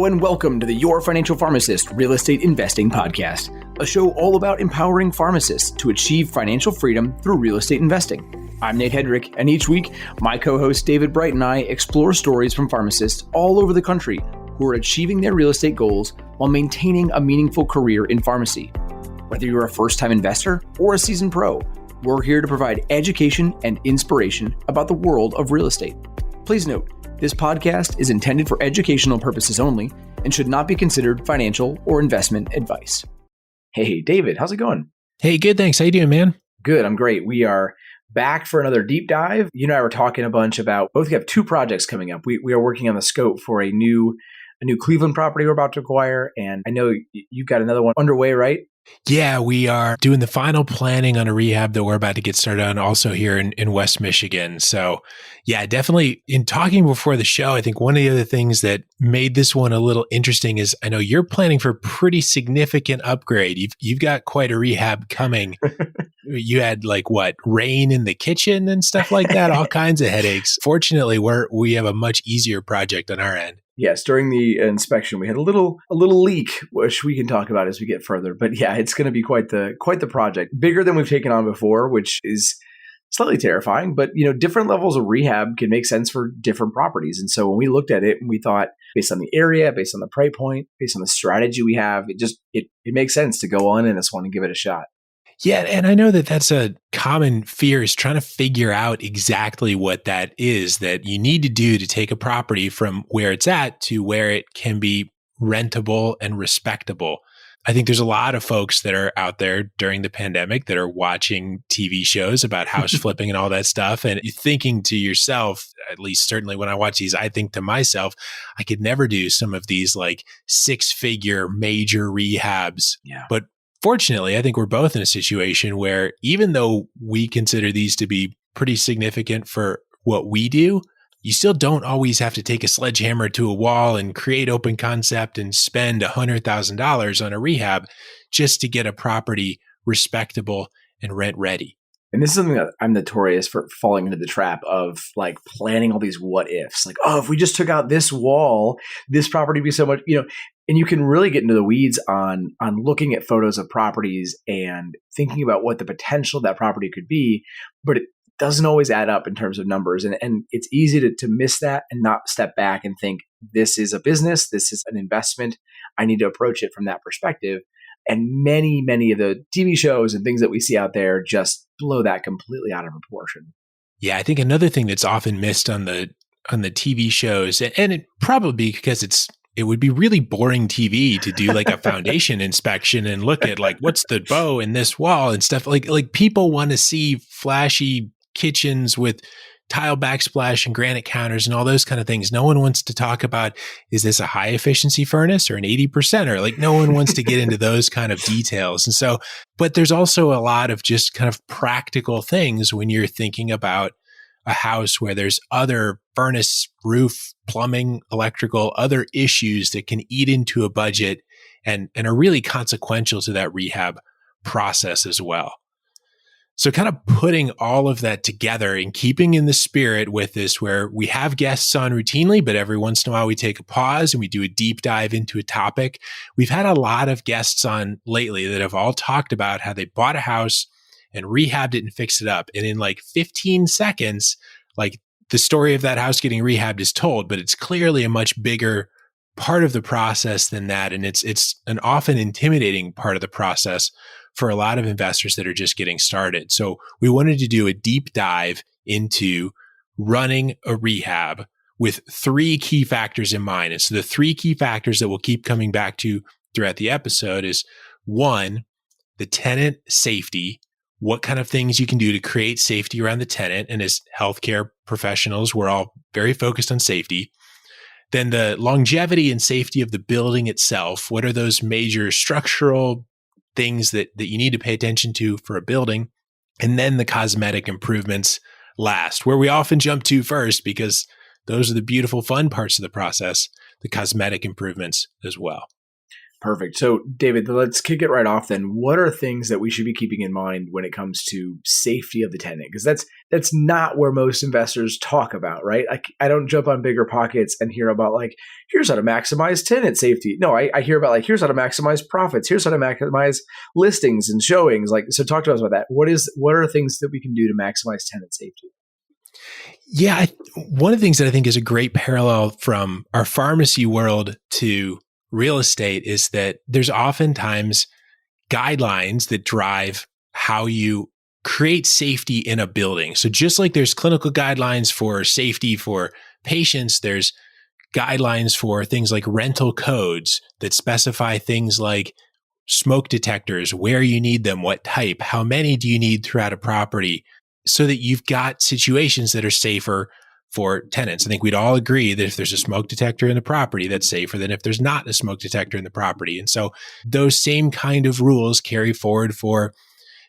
and welcome to the Your Financial Pharmacist Real Estate Investing Podcast, a show all about empowering pharmacists to achieve financial freedom through real estate investing. I'm Nate Hedrick, and each week, my co-host David Bright and I explore stories from pharmacists all over the country who are achieving their real estate goals while maintaining a meaningful career in pharmacy. Whether you're a first-time investor or a seasoned pro, we're here to provide education and inspiration about the world of real estate. Please note, this podcast is intended for educational purposes only and should not be considered financial or investment advice. Hey, David, how's it going? Hey, good, thanks. How you doing, man? Good, I'm great. We are back for another deep dive. You and I were talking a bunch about, both have two projects coming up. We are working on the scope for a new Cleveland property we're about to acquire, and I know you've got another one underway, right? Yeah, we are doing the final planning on a rehab that we're about to get started on also here in West Michigan. So yeah, definitely in talking before the show, I think one of the other things that made this one a little interesting is I know you're planning for a pretty significant upgrade. You've got quite a rehab coming. You had rain in the kitchen and stuff like that, all kinds of headaches. Fortunately, we have a much easier project on our end. Yes, during the inspection, we had a little leak, which we can talk about as we get further. But yeah, it's going to be quite the project, bigger than we've taken on before, which is slightly terrifying. But different levels of rehab can make sense for different properties. And so when we looked at it, we thought, based on the area, based on the price point, based on the strategy we have, it makes sense to go on in this one and give it a shot. Yeah, and I know that that's a common fear, is trying to figure out exactly what that is that you need to do to take a property from where it's at to where it can be rentable and respectable. I think there's a lot of folks that are out there during the pandemic that are watching TV shows about house flipping and all that stuff. And you're thinking to yourself, at least certainly when I watch these, I think to myself, I could never do some of these six-figure major rehabs. Yeah. But fortunately, I think we're both in a situation where even though we consider these to be pretty significant for what we do, you still don't always have to take a sledgehammer to a wall and create open concept and spend $100,000 on a rehab just to get a property respectable and rent ready. And this is something that I'm notorious for falling into the trap of planning all these what ifs. If we just took out this wall, this property would be so much, and you can really get into the weeds on looking at photos of properties and thinking about what the potential of that property could be, but it doesn't always add up in terms of numbers. And it's easy to miss that and not step back and think, this is a business, this is an investment. I need to approach it from that perspective. And many, many of the TV shows and things that we see out there just blow that completely out of proportion. Yeah, I think another thing that's often missed on the TV shows, and it probably because it would be really boring TV to do a foundation inspection and look at what's the bow in this wall and stuff. Like people want to see flashy kitchens with tile backsplash and granite counters and all those kind of things. No one wants to talk about, is this a high efficiency furnace or an 80%? Or no one wants to get into those kind of details. And so, but there's also a lot of just kind of practical things when you're thinking about a house where there's other furnace, roof, plumbing, electrical, other issues that can eat into a budget and are really consequential to that rehab process as well. So kind of putting all of that together and keeping in the spirit with this, where we have guests on routinely, but every once in a while we take a pause and we do a deep dive into a topic. We've had a lot of guests on lately that have all talked about how they bought a house and rehabbed it and fixed it up. And in 15 seconds, the story of that house getting rehabbed is told, but it's clearly a much bigger part of the process than that. And it's an often intimidating part of the process for a lot of investors that are just getting started. So we wanted to do a deep dive into running a rehab with three key factors in mind. And so the three key factors that we'll keep coming back to throughout the episode is, one, the tenant safety. What kind of things you can do to create safety around the tenant. And as healthcare professionals, we're all very focused on safety. Then the longevity and safety of the building itself. What are those major structural things that you need to pay attention to for a building? And then the cosmetic improvements last, where we often jump to first because those are the beautiful, fun parts of the process, the cosmetic improvements as well. Perfect. So, David, let's kick it right off then. What are things that we should be keeping in mind when it comes to safety of the tenant? Because that's not where most investors talk about, right? I don't jump on Bigger Pockets and hear about like, here's how to maximize tenant safety. No, I hear about like, here's how to maximize profits. Here's how to maximize listings and showings. Like, so talk to us about that. What are things that we can do to maximize tenant safety? Yeah, one of the things that I think is a great parallel from our pharmacy world to real estate is that there's oftentimes guidelines that drive how you create safety in a building. So just like there's clinical guidelines for safety for patients, there's guidelines for things like rental codes that specify things like smoke detectors, where you need them, what type, how many do you need throughout a property, so that you've got situations that are safer for tenants. I think we'd all agree that if there's a smoke detector in the property, that's safer than if there's not a smoke detector in the property. And so those same kind of rules carry forward for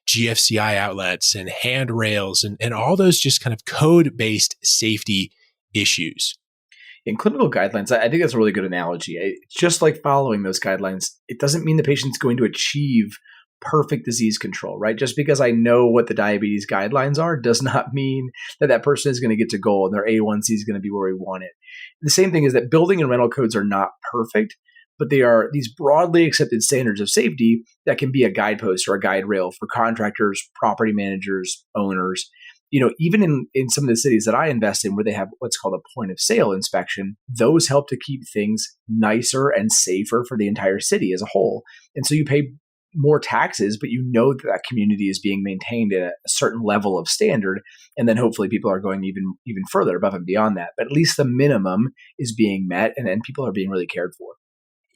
GFCI outlets and handrails and all those just kind of code-based safety issues. In clinical guidelines, I think that's a really good analogy. It's just like following those guidelines, it doesn't mean the patient's going to achieve perfect disease control, right? Just because I know what the diabetes guidelines are does not mean that that person is going to get to goal and their A1C is going to be where we want it. The same thing is that building and rental codes are not perfect, but they are these broadly accepted standards of safety that can be a guidepost or a guide rail for contractors, property managers, owners. Even in some of the cities that I invest in where they have what's called a point of sale inspection, those help to keep things nicer and safer for the entire city as a whole. And so you pay more taxes, but you know that community is being maintained at a certain level of standard. And then hopefully people are going even further above and beyond that. But at least the minimum is being met and people are being really cared for.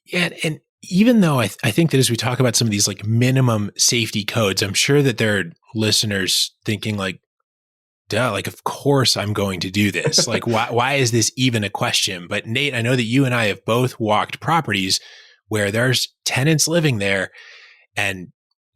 Yeah. And even though I think that as we talk about some of these like minimum safety codes, I'm sure that there are listeners thinking like, duh, like, of course I'm going to do this. Like, why is this even a question? But Nate, I know that you and I have both walked properties where there's tenants living there and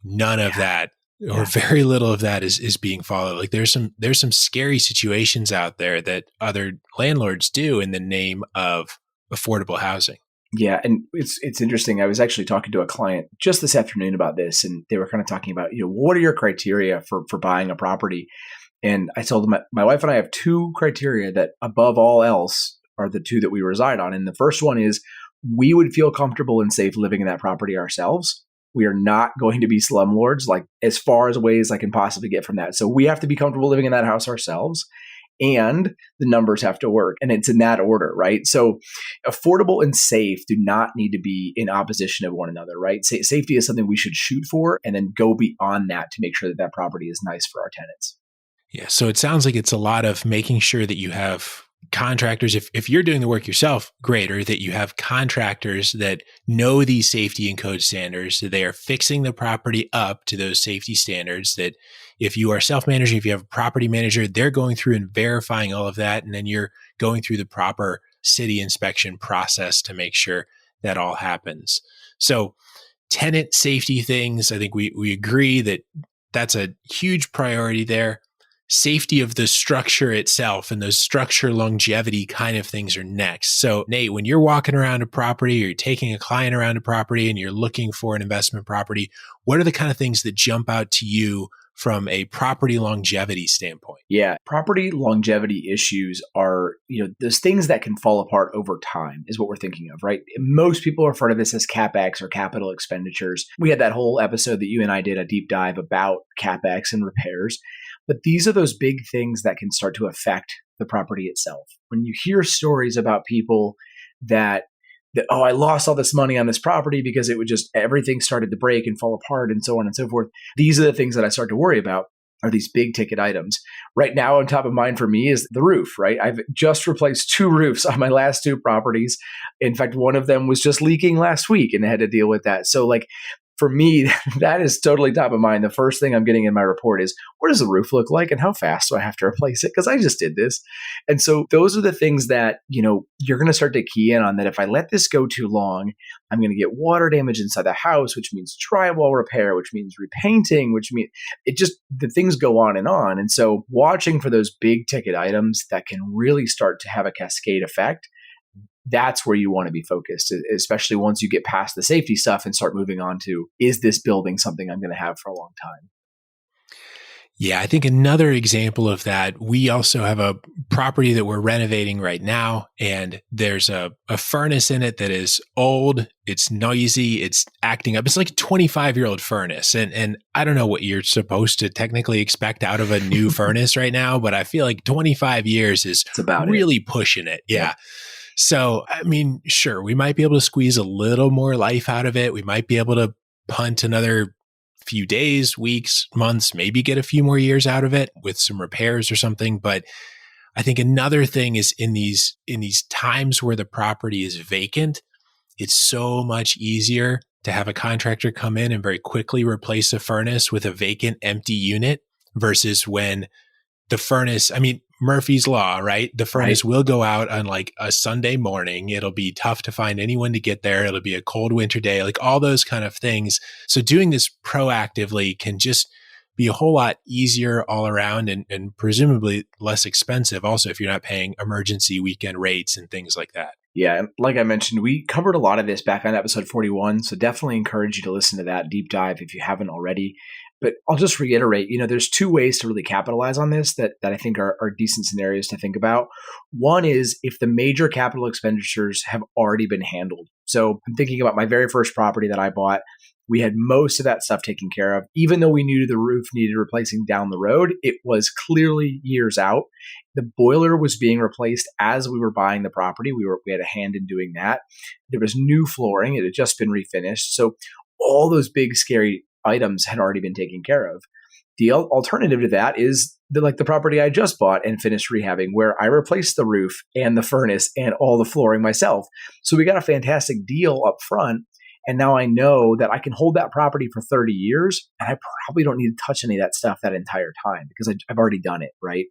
none of that or very little of that is being followed. Like there's some scary situations out there that other landlords do in the name of affordable housing. Yeah. And it's interesting. I was actually talking to a client just this afternoon about this, and they were kind of talking about, what are your criteria for buying a property? And I told them my wife and I have two criteria that above all else are the two that we reside on. And the first one is we would feel comfortable and safe living in that property ourselves. We are not going to be slumlords, like as far away as I can possibly get from that. So we have to be comfortable living in that house ourselves, and the numbers have to work. And it's in that order, right? So affordable and safe do not need to be in opposition of one another, right? Safety is something we should shoot for and then go beyond that to make sure that that property is nice for our tenants. Yeah. So it sounds like it's a lot of making sure that you have contractors, if you're doing the work yourself, great, or that you have contractors that know these safety and code standards, that they are fixing the property up to those safety standards, that if you are self-managing, if you have a property manager, they're going through and verifying all of that. And then you're going through the proper city inspection process to make sure that all happens. So tenant safety things, I think we agree that that's a huge priority there. Safety of the structure itself and those structure longevity kind of things are next. So Nate, when you're walking around a property or you're taking a client around a property and you're looking for an investment property, what are the kind of things that jump out to you from a property longevity standpoint? Yeah, property longevity issues are, those things that can fall apart over time is what we're thinking of, right? Most people refer to this as CapEx or capital expenditures. We had that whole episode that you and I did a deep dive about CapEx and repairs. But these are those big things that can start to affect the property itself. When you hear stories about people that I lost all this money on this property because it would everything started to break and fall apart and so on and so forth. These are the things that I start to worry about, are these big ticket items. Right now, on top of mind for me is the roof, right? I've just replaced 2 roofs on my last 2 properties. In fact, one of them was just leaking last week and I had to deal with that. So for me, that is totally top of mind. The first thing I'm getting in my report is, what does the roof look like and how fast do I have to replace it? Because I just did this. And so those are the things that, you're going to start to key in on, that if I let this go too long, I'm going to get water damage inside the house, which means drywall repair, which means repainting, which means the things go on. And so watching for those big ticket items that can really start to have a cascade effect, that's where you want to be focused, especially once you get past the safety stuff and start moving on to, is this building something I'm going to have for a long time? Yeah, I think another example of that, we also have a property that we're renovating right now, and there's a furnace in it that is old, it's noisy, it's acting up. It's like a 25-year-old furnace. And I don't know what you're supposed to technically expect out of a new furnace right now, but I feel like 25 years is really pushing it. Yeah. So, I mean, sure, we might be able to squeeze a little more life out of it. We might be able to punt another few days, weeks, months, maybe get a few more years out of it with some repairs or something. But I think another thing is in these times where the property is vacant, it's so much easier to have a contractor come in and very quickly replace a furnace with a vacant, empty unit versus when the furnace, I mean, Murphy's Law, right? The furnace will go out on like a Sunday morning. It'll be tough to find anyone to get there. It'll be a cold winter day, like all those kind of things. So doing this proactively can just be a whole lot easier all around and presumably less expensive also if you're not paying emergency weekend rates and things like that. Yeah, and like I mentioned, we covered a lot of this back on episode 41, so definitely encourage you to listen to that deep dive if you haven't already. But I'll just reiterate, there's two ways to really capitalize on this that I think are decent scenarios to think about. One is if the major capital expenditures have already been handled. So I'm thinking about my very first property that I bought. We had most of that stuff taken care of. Even though we knew the roof needed replacing down the road, it was clearly years out. The boiler was being replaced as we were buying the property. We had a hand in doing that. There was new flooring. It had just been refinished. So all those big, scary items had already been taken care of. The alternative to that is the property I just bought and finished rehabbing, where I replaced the roof and the furnace and all the flooring myself. So we got a fantastic deal up front. And now I know that I can hold that property for 30 years and I probably don't need to touch any of that stuff that entire time because I've already done it, right?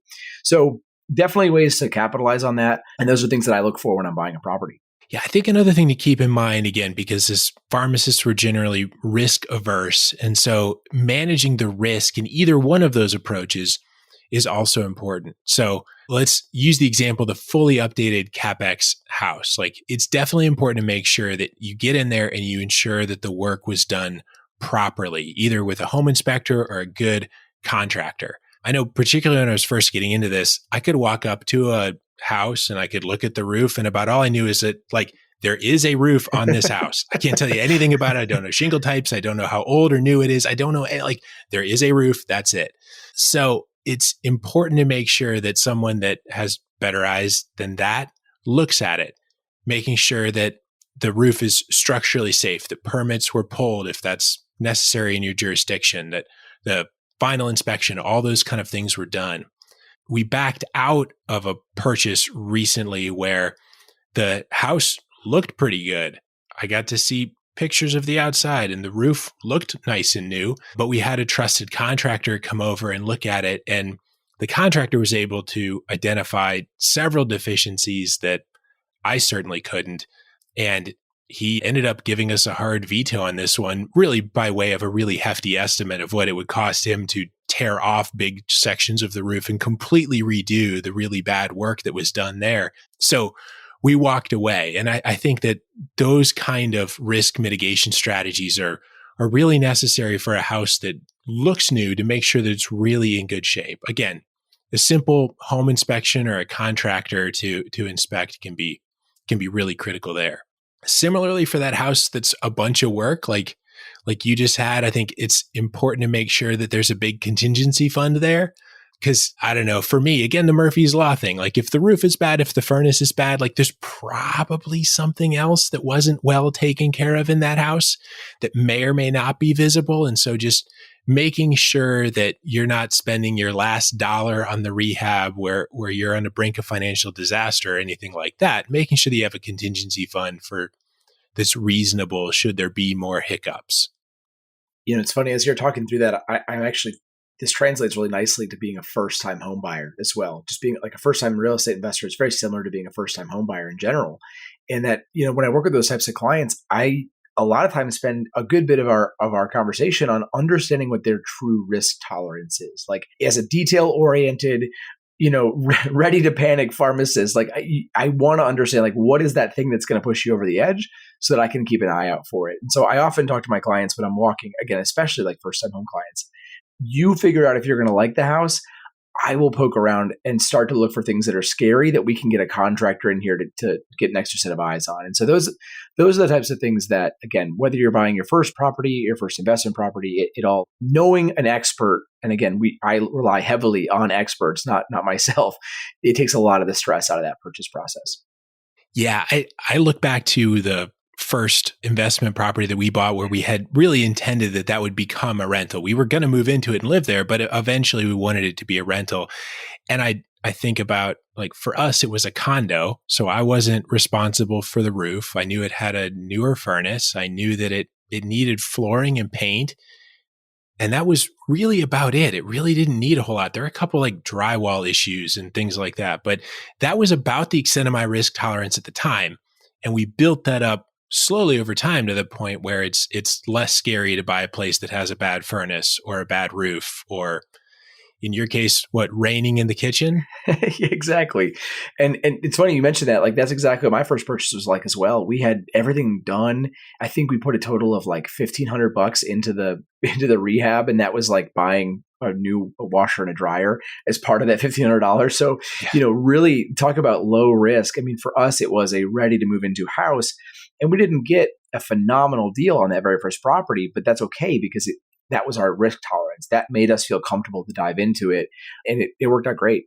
So definitely ways to capitalize on that. And those are things that I look for when I'm buying a property. Yeah, I think another thing to keep in mind, again, because as pharmacists were generally risk averse. And so managing the risk in either one of those approaches is also important. So let's use the example of the fully updated CapEx house. Like it's definitely important to make sure that you get in there and you ensure that the work was done properly, either with a home inspector or a good contractor. I know particularly when I was first getting into this, I could walk up to a house and I could look at the roof and about all I knew is that like there is a roof on this house. I can't tell you anything about it. I don't know shingle types. I don't know how old or new it is. I don't know, like there is a roof. That's it. So it's important to make sure that someone that has better eyes than that looks at it, making sure that the roof is structurally safe, that permits were pulled if that's necessary in your jurisdiction, that the final inspection, all those kind of things were done. We backed out of a purchase recently where the house looked pretty good. I got to see pictures of the outside and the roof looked nice and new, but we had a trusted contractor come over and look at it. And the contractor was able to identify several deficiencies that I certainly couldn't. And he ended up giving us a hard veto on this one, really by way of a really hefty estimate of what it would cost him to tear off big sections of the roof and completely redo the really bad work that was done there. So we walked away. And I think that those kind of risk mitigation strategies are really necessary for a house that looks new to make sure that it's really in good shape. Again, a simple home inspection or a contractor to inspect can be really critical there. Similarly, for that house that's a bunch of work, like you just had, I think it's important to make sure that there's a big contingency fund there. Because I don't know, for me, again, the Murphy's Law thing, like if the roof is bad, if the furnace is bad, like there's probably something else that wasn't well taken care of in that house that may or may not be visible. And so just making sure that you're not spending your last dollar on the rehab where you're on the brink of financial disaster or anything like that, making sure that you have a contingency fund for that's reasonable should there be more hiccups. It's funny, as you're talking through that, I'm actually, this translates really nicely to being a first-time home buyer as well. Just being like a first-time real estate investor is very similar to being a first-time home buyer in general. And that, when I work with those types of clients, I a lot of times spend a good bit of our conversation on understanding what their true risk tolerance is. Like as a detail-oriented, ready to panic pharmacist. Like I want to understand, like, what is that thing that's going to push you over the edge so that I can keep an eye out for it. And so I often talk to my clients when I'm walking, again, especially like first time home clients, you figure out if you're going to like the house. I will poke around and start to look for things that are scary that we can get a contractor in here to get an extra set of eyes on. And so those are the types of things that, again, whether you're buying your first property, your first investment property, it all, knowing an expert, and again, I rely heavily on experts, not myself. It takes a lot of the stress out of that purchase process. Yeah, I look back to the first investment property that we bought where we had really intended that would become a rental. We were going to move into it and live there, but eventually we wanted it to be a rental. And I think about, like, for us, it was a condo. So I wasn't responsible for the roof. I knew it had a newer furnace. I knew that it needed flooring and paint. And that was really about it. It really didn't need a whole lot. There are a couple like drywall issues and things like that, but that was about the extent of my risk tolerance at the time. And we built that up slowly over time to the point where it's less scary to buy a place that has a bad furnace or a bad roof, or in your case, raining in the kitchen? Exactly. And it's funny you mentioned that. Like, that's exactly what my first purchase was like as well. We had everything done. I think we put a total of like $1,500 into the rehab, and that was like buying a new washer and a dryer as part of that $1,500. So, really talk about low risk. I mean, for us, it was a ready to move into house, and we didn't get a phenomenal deal on that very first property, but that's okay because that was our risk tolerance. That made us feel comfortable to dive into it, and it worked out great.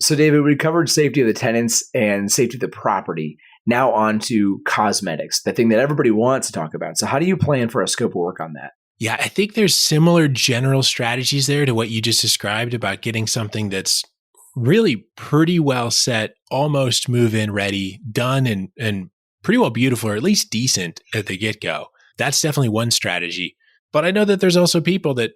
So, David, we covered safety of the tenants and safety of the property. Now on to cosmetics, the thing that everybody wants to talk about. So how do you plan for a scope of work on that? Yeah, I think there's similar general strategies there to what you just described about getting something that's really pretty well set, almost move-in ready, done, and pretty well beautiful, or at least decent at the get-go. That's definitely one strategy. But I know that there's also people that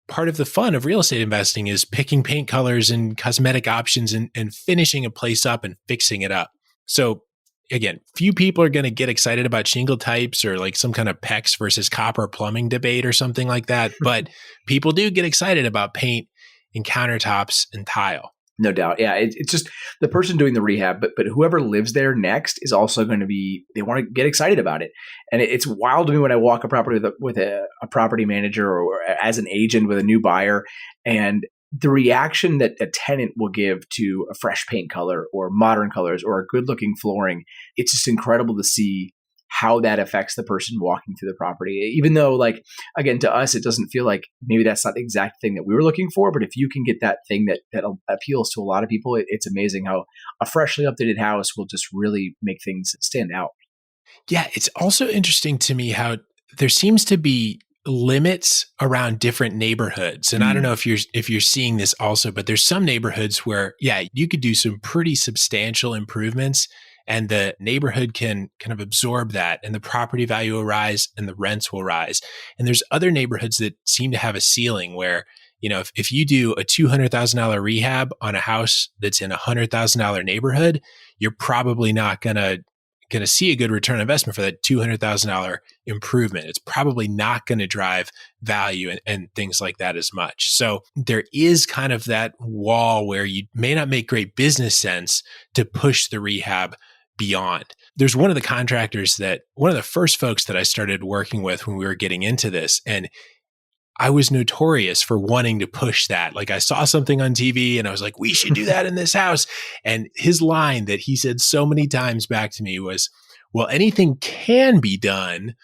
part of the fun of real estate investing is picking paint colors and cosmetic options and finishing a place up and fixing it up. So again, few people are going to get excited about shingle types or like some kind of PEX versus copper plumbing debate or something like that. But people do get excited about paint and countertops and tile. No doubt. Yeah. It's just the person doing the rehab, but whoever lives there next is also going to they want to get excited about it. And it's wild to me when I walk a property with a property manager or as an agent with a new buyer, and the reaction that a tenant will give to a fresh paint color or modern colors or a good looking flooring. It's just incredible to see how that affects the person walking through the property. Even though, like, again, to us, it doesn't feel like maybe that's not the exact thing that we were looking for. But if you can get that thing that appeals to a lot of people, it's amazing how a freshly updated house will just really make things stand out. Yeah, it's also interesting to me how there seems to be limits around different neighborhoods. And I don't know if you're seeing this also, but there's some neighborhoods where, yeah, you could do some pretty substantial improvements and the neighborhood can kind of absorb that and the property value will rise and the rents will rise. And there's other neighborhoods that seem to have a ceiling where, if you do a $200,000 rehab on a house that's in a $100,000 neighborhood, you're probably not going to see a good return on investment for that $200,000 improvement. It's probably not going to drive value and things like that as much. So there is kind of that wall where you may not make great business sense to push the rehab beyond. There's one of the first folks that I started working with when we were getting into this, and I was notorious for wanting to push that. Like, I saw something on TV and I was like, we should do that in this house. And his line that he said so many times back to me was, well, anything can be done,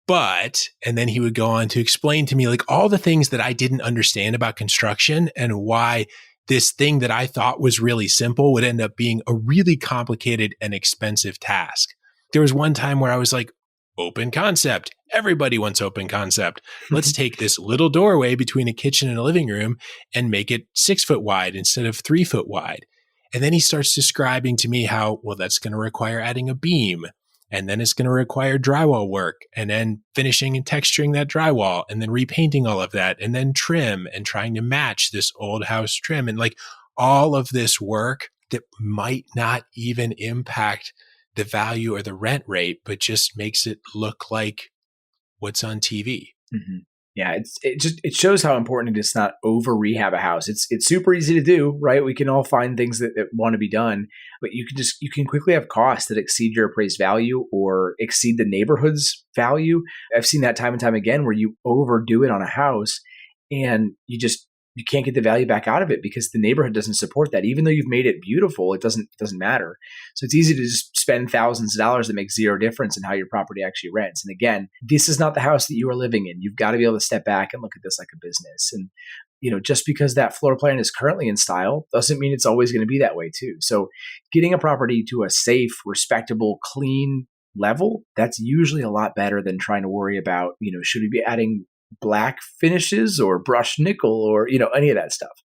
but, and then he would go on to explain to me like all the things that I didn't understand about construction and why this thing that I thought was really simple would end up being a really complicated and expensive task. There was one time where I was like, open concept. Everybody wants open concept. Let's take this little doorway between a kitchen and a living room and make it 6 foot wide instead of 3 foot wide. And then he starts describing to me how, well, that's going to require adding a beam. And then it's going to require drywall work and then finishing and texturing that drywall and then repainting all of that and then trim and trying to match this old house trim and like all of this work that might not even impact the value or the rent rate, but just makes it look like what's on TV. Mm-hmm. Yeah, it shows how important it is to not over rehab a house. It's super easy to do, right? We can all find things that want to be done, but you can quickly have costs that exceed your appraised value or exceed the neighborhood's value. I've seen that time and time again where you overdo it on a house and you can't get the value back out of it because the neighborhood doesn't support that. Even though you've made it beautiful, it doesn't matter. So it's easy to just spend thousands of dollars that make zero difference in how your property actually rents. And again, this is not the house that you are living in. You've got to be able to step back and look at this like a business. And just because that floor plan is currently in style doesn't mean it's always going to be that way too. So getting a property to a safe, respectable, clean level, that's usually a lot better than trying to worry about, should we be adding black finishes or brushed nickel or, any of that stuff.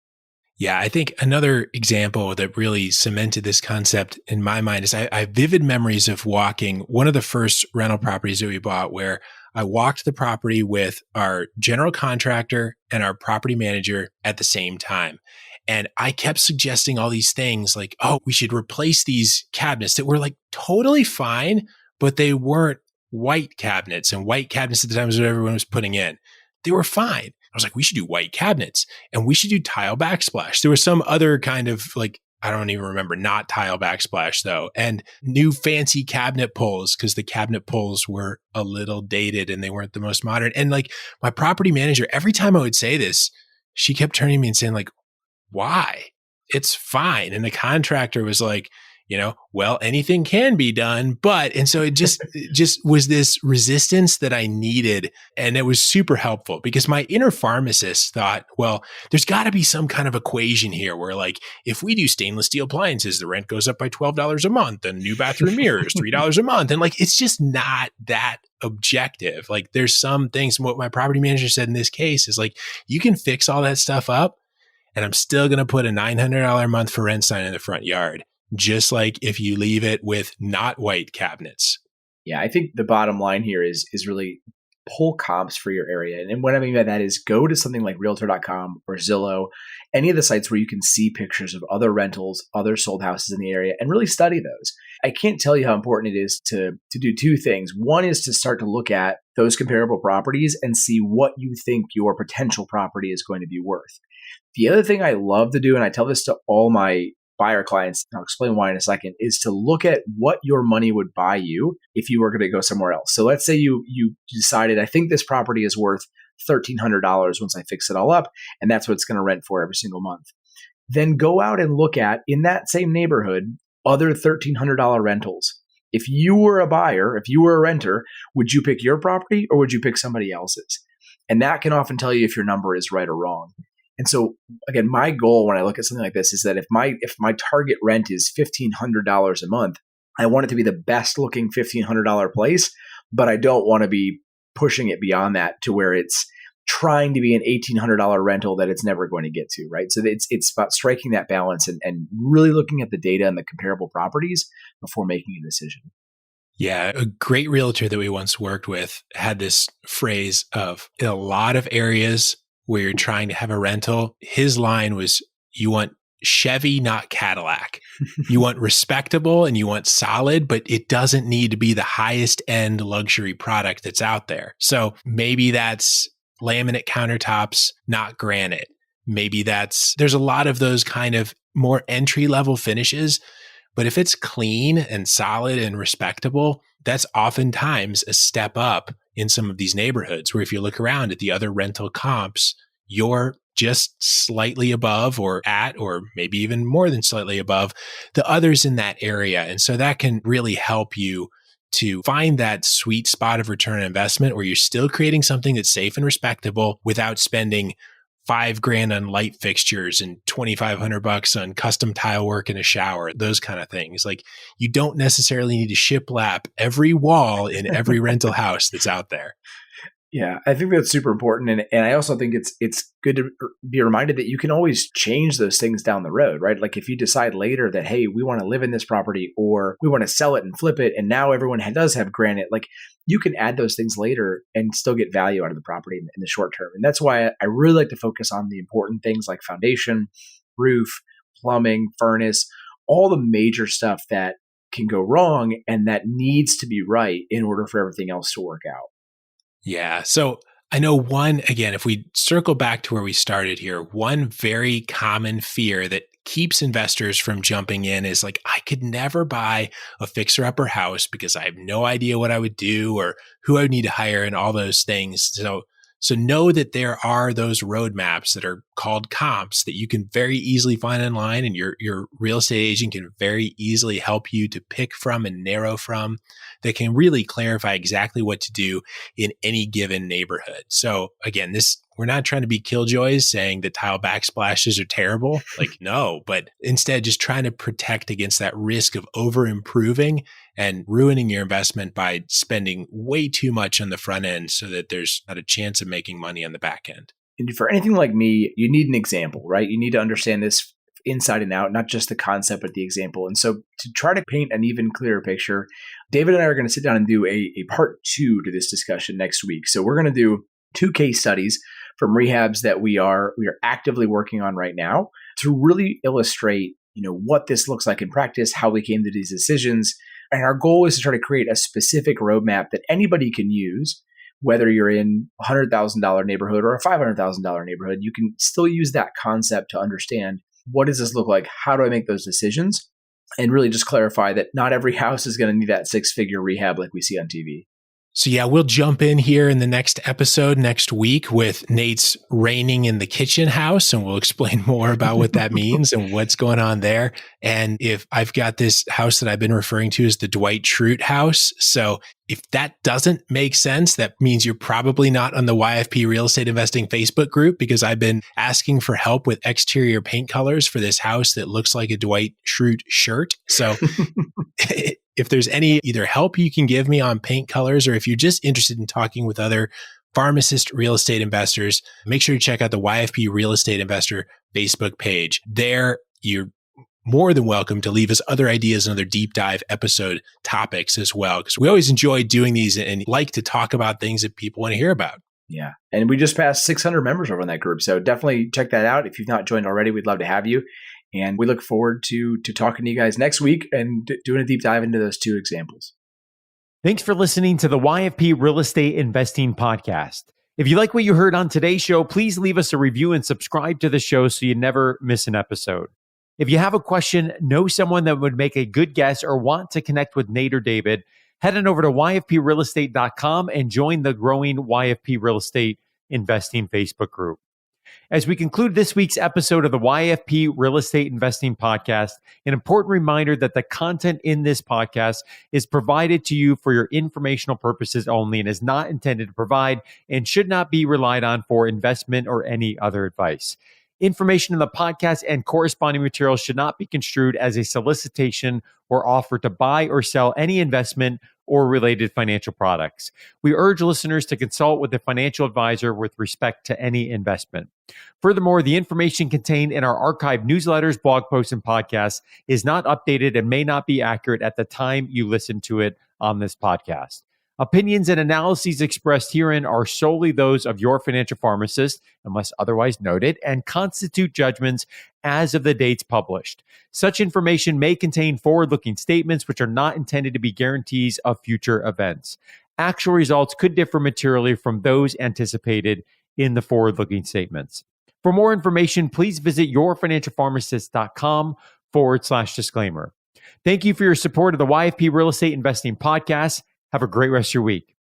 Yeah, I think another example that really cemented this concept in my mind is I have vivid memories of walking one of the first rental properties that we bought where I walked the property with our general contractor and our property manager at the same time. And I kept suggesting all these things like, oh, we should replace these cabinets that were like totally fine, but they weren't white cabinets. And white cabinets at the time was what everyone was putting in. They were fine. I was like, we should do white cabinets and we should do tile backsplash. There was some other kind of like, I don't even remember, not tile backsplash though. And new fancy cabinet pulls because the cabinet pulls were a little dated and they weren't the most modern. And like my property manager, every time I would say this, she kept turning to me and saying like, why? It's fine. And the contractor was like, well, anything can be done, and so it just was this resistance that I needed. And it was super helpful because my inner pharmacist thought, well, there's got to be some kind of equation here where like, if we do stainless steel appliances, the rent goes up by $12 a month and new bathroom mirrors, $3 a month. And like, it's just not that objective. Like there's some things, what my property manager said in this case is like, you can fix all that stuff up and I'm still going to put a $900 a month for rent sign in the front yard. Just like if you leave it with not white cabinets. Yeah, I think the bottom line here is really pull comps for your area. And what I mean by that is go to something like realtor.com or Zillow, any of the sites where you can see pictures of other rentals, other sold houses in the area, and really study those. I can't tell you how important it is to do two things. One is to start to look at those comparable properties and see what you think your potential property is going to be worth. The other thing I love to do, and I tell this to all my buyer clients, and I'll explain why in a second, is to look at what your money would buy you if you were going to go somewhere else. So let's say you decided, I think this property is worth $1,300 once I fix it all up, and that's what it's going to rent for every single month. Then go out and look at, in that same neighborhood, other $1,300 rentals. If you were a buyer, if you were a renter, would you pick your property or would you pick somebody else's? And that can often tell you if your number is right or wrong. And so, again, my goal when I look at something like this is that if my target rent is $1,500 a month, I want it to be the best looking $1,500 place, but I don't want to be pushing it beyond that to where it's trying to be an $1,800 rental that it's never going to get to, right? So it's about striking that balance and really looking at the data and the comparable properties before making a decision. Yeah, a great realtor that we once worked with had this phrase of, in a lot of areas where you're trying to have a rental, his line was, you want Chevy, not Cadillac. You want respectable and you want solid, but it doesn't need to be the highest end luxury product that's out there. So maybe that's laminate countertops, not granite. Maybe there's a lot of those kind of more entry level finishes. But if it's clean and solid and respectable, that's oftentimes a step up in some of these neighborhoods where if you look around at the other rental comps, you're just slightly above or at, or maybe even more than slightly above the others in that area. And so that can really help you to find that sweet spot of return on investment where you're still creating something that's safe and respectable without spending $5,000 on light fixtures and $2,500 on custom tile work in a shower, those kind of things. Like you don't necessarily need to shiplap every wall in every rental house that's out there. Yeah, I think that's super important. And I also think it's good to be reminded that you can always change those things down the road, right? Like if you decide later that, hey, we want to live in this property or we want to sell it and flip it, and now everyone does have granite, like you can add those things later and still get value out of the property in the short term. And that's why I really like to focus on the important things like foundation, roof, plumbing, furnace, all the major stuff that can go wrong and that needs to be right in order for everything else to work out. Yeah. So I know one, again, if we circle back to where we started here, one very common fear that keeps investors from jumping in is like, I could never buy a fixer-upper house because I have no idea what I would do or who I would need to hire and all those things. So know that there are those roadmaps that are called comps that you can very easily find online, and your real estate agent can very easily help you to pick from and narrow from, that can really clarify exactly what to do in any given neighborhood. So again, we're not trying to be killjoys saying that tile backsplashes are terrible. Like, no, but instead just trying to protect against that risk of over improving and ruining your investment by spending way too much on the front end so that there's not a chance of making money on the back end. And for anything like me, you need an example, right? You need to understand this inside and out, not just the concept, but the example. And so to try to paint an even clearer picture, David and I are going to sit down and do a part 2 to this discussion next week. So we're going to do 2 case studies from rehabs that we are actively working on right now to really illustrate, what this looks like in practice, how we came to these decisions. And our goal is to try to create a specific roadmap that anybody can use, whether you're in a $100,000 neighborhood or a $500,000 neighborhood. You can still use that concept to understand, what does this look like? How do I make those decisions? And really just clarify that not every house is going to need that 6-figure rehab like we see on TV. So yeah, we'll jump in here in the next episode next week with Nate's reigning in the kitchen house, and we'll explain more about what that means and what's going on there. And if I've got this house that I've been referring to as the Dwight Schrute house. So if that doesn't make sense, that means you're probably not on the YFP Real Estate Investing Facebook group, because I've been asking for help with exterior paint colors for this house that looks like a Dwight Schrute shirt. So if there's any either help you can give me on paint colors, or if you're just interested in talking with other pharmacist real estate investors, make sure to check out the YFP Real Estate Investor Facebook page. There, you're more than welcome to leave us other ideas and other deep dive episode topics as well, because we always enjoy doing these and like to talk about things that people want to hear about. Yeah. And we just passed 600 members over in that group. So definitely check that out. If you've not joined already, we'd love to have you. And we look forward to talking to you guys next week and doing a deep dive into those 2 examples. Thanks for listening to the YFP Real Estate Investing Podcast. If you like what you heard on today's show, please leave us a review and subscribe to the show so you never miss an episode. If you have a question, know someone that would make a good guest, or want to connect with Nate or David, head on over to yfprealestate.com and join the growing YFP Real Estate Investing Facebook group. As we conclude this week's episode of the YFP Real Estate Investing Podcast, an important reminder that the content in this podcast is provided to you for your informational purposes only and is not intended to provide and should not be relied on for investment or any other advice. Information in the podcast and corresponding materials should not be construed as a solicitation or offer to buy or sell any investment or related financial products. We urge listeners to consult with a financial advisor with respect to any investment. Furthermore, the information contained in our archived newsletters, blog posts, and podcasts is not updated and may not be accurate at the time you listen to it on this podcast. Opinions and analyses expressed herein are solely those of your financial pharmacist, unless otherwise noted, and constitute judgments as of the dates published. Such information may contain forward-looking statements which are not intended to be guarantees of future events. Actual results could differ materially from those anticipated in the forward-looking statements. For more information, please visit yourfinancialpharmacist.com/disclaimer. Thank you for your support of the YFP Real Estate Investing Podcast. Have a great rest of your week.